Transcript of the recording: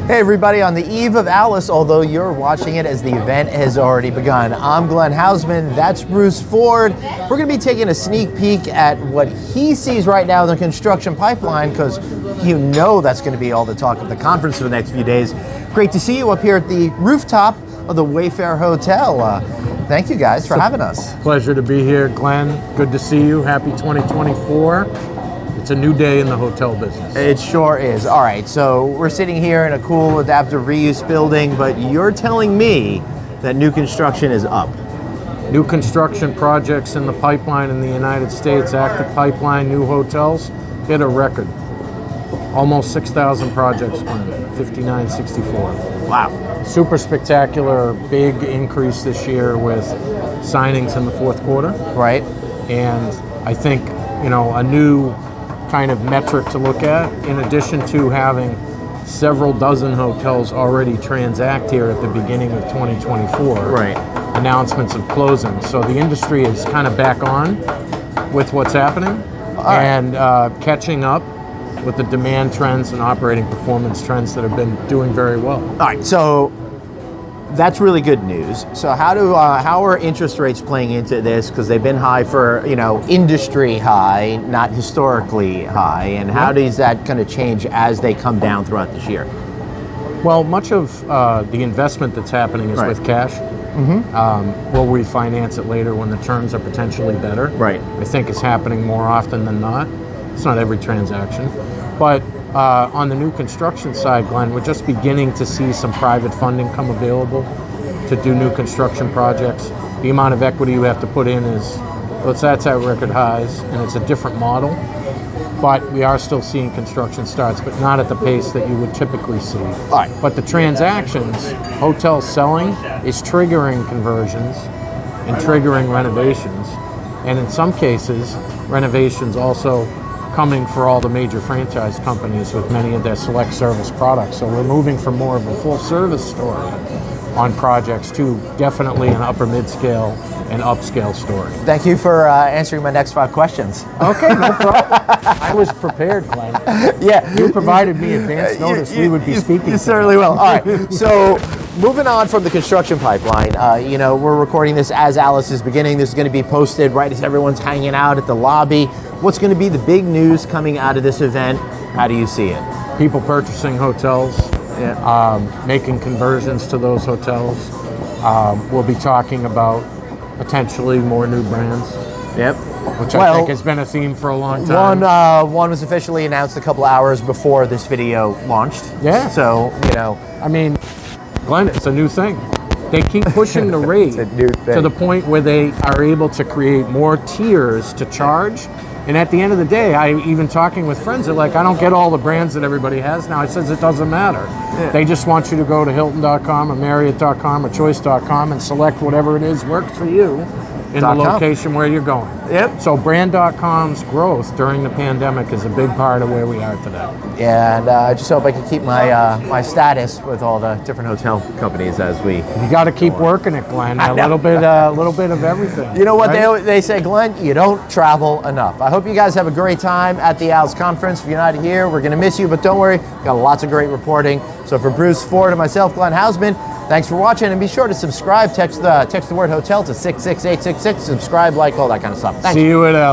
Hey everybody, on the eve of Alice, although you're watching it as the event has already begun. I'm Glenn Hausman, that's Bruce Ford. We're going to be taking a sneak peek at what he sees right now in the construction pipeline, because you know that's going to be all the talk of the conference for the next few days. Great to see you up here at the rooftop of the Wayfair Hotel. Thank you guys for having us. Pleasure to be here, Glenn. Good to see you. Happy 2024. It's a new day in the hotel business. It sure is. All right, so we're sitting here in a cool adaptive reuse building, but you're telling me that new construction is up. New construction projects in the pipeline in the United States, active pipeline, new hotels, hit a record. Almost 6,000 projects, Glenn, 5964. Wow. Super spectacular, big increase this year with signings in the fourth quarter. Right. And I think, you know, a new kind of metric to look at, in addition to having several dozen hotels already transact here at the beginning of 2024. Right. Announcements of closing. So the industry is kind of back on with what's happening and catching up with the demand trends and operating performance trends that have been doing very well. All right, so that's really good news. So how are interest rates playing into this? Because they've been high for, industry high, not historically high. And how does that kind of change as they come down throughout this year? Well, much of the investment that's happening is with cash. Mm-hmm. We'll refinance it later when the terms are potentially better. Right. I think it's happening more often than not. It's not every transaction. But on the new construction side, Glenn, we're just beginning to see some private funding come available to do new construction projects. The amount of equity you have to put in that's at record highs, and it's a different model. But we are still seeing construction starts, but not at the pace that you would typically see. All right. But the transactions, hotel selling is triggering conversions and triggering renovations. And in some cases, renovations also coming for all the major franchise companies with many of their select service products. So we're moving from more of a full service story on projects to definitely an upper mid-scale and upscale story. Thank you for answering my next 5 questions. Okay, no problem. I was prepared, Glenn. Yeah. You provided me advance notice we would be speaking. You certainly will. All right, so moving on from the construction pipeline, we're recording this as Alice is beginning. This is going to be posted right as everyone's hanging out at the lobby. What's going to be the big news coming out of this event? How do you see it? People purchasing hotels, making conversions to those hotels. We'll be talking about potentially more new brands. Yep. Which I think has been a theme for a long time. One was officially announced a couple hours before this video launched. Yeah. So, I mean, Glenn, it's a new thing. They keep pushing the rate It's a new thing. to the point where they are able to create more tiers to charge. And at the end of the day, even talking with friends, they're like, I don't get all the brands that everybody has now. I says it doesn't matter. Yeah. They just want you to go to Hilton.com or Marriott.com or Choice.com and select whatever it is works for you in the location where you're going. Yep. So brand.com's growth during the pandemic is a big part of where we are today. Yeah, and I just hope I can keep my status with all the different hotel companies as we. You got to keep working it, Glenn. A little bit of everything. You know what they say, Glenn? You don't travel enough. I hope you guys have a great time at the ALS conference. If you're not here, we're going to miss you, but don't worry, got lots of great reporting. So for Bruce Ford and myself, Glenn Hausman, thanks for watching, and be sure to subscribe. Text the word hotel to 66866. Subscribe, like, all that kind of stuff. Thanks. See you at ALS.